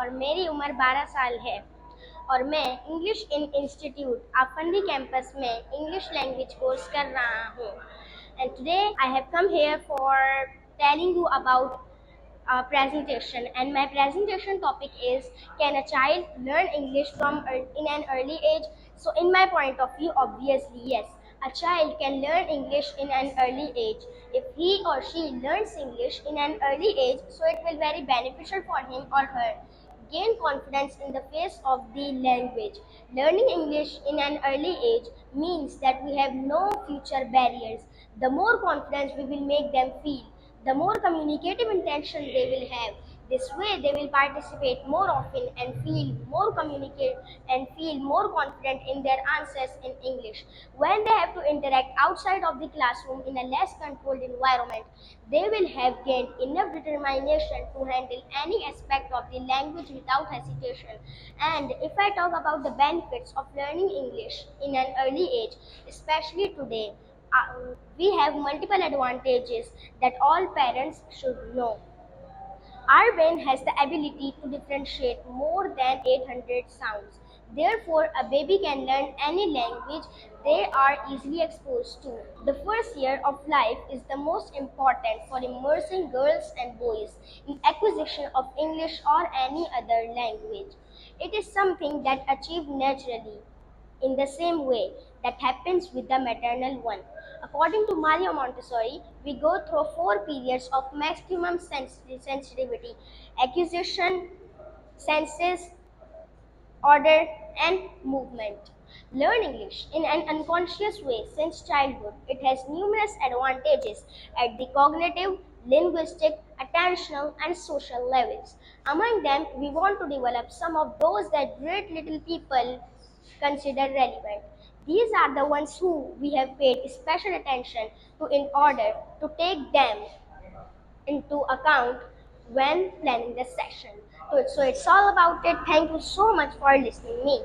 और मेरी उम्र 12 साल है और मैं English in institute Afandi campus में इंग्लिश लैंग्वेज कोर्स कर रहा हूँ. And today I have come here for telling you about a presentation, and my presentation topic is, can a child learn English from in an early age? So in my point of view, obviously yes, a child can learn English in an early age. If he or she learns English in an early age, so it will very beneficial for him or her gain confidence in the face of the language. Learning English in an early age means that we have no future barriers. The more confidence we will make them feel, the more communicative intention they will have. This way they will participate more often and feel more communicate and feel more confident in their answers in English. When they have to interact outside of the classroom in a less controlled environment, they will have gained enough determination to handle any aspect of the language without hesitation. And if I talk about the benefits of learning English in an early age, especially today, we have multiple advantages that all parents should know. Our brain has the ability to differentiate more than 800 sounds. Therefore, a baby can learn any language they are easily exposed to. The first year of life is the most important for immersing girls and boys in acquisition of English or any other language. It is something that achieved naturally in the same way that happens with the maternal one. According to Mario Montessori, we go through 4 periods of maximum sensitivity: acquisition, senses, order, and movement. Learn English in an unconscious way since childhood. It has numerous advantages at the cognitive, linguistic, attentional, and social levels. Among them, we want to develop some of those that great little people consider relevant. These are the ones who we have paid special attention to in order to take them into account when planning the session. So it's all about it. Thank you so much for listening to me.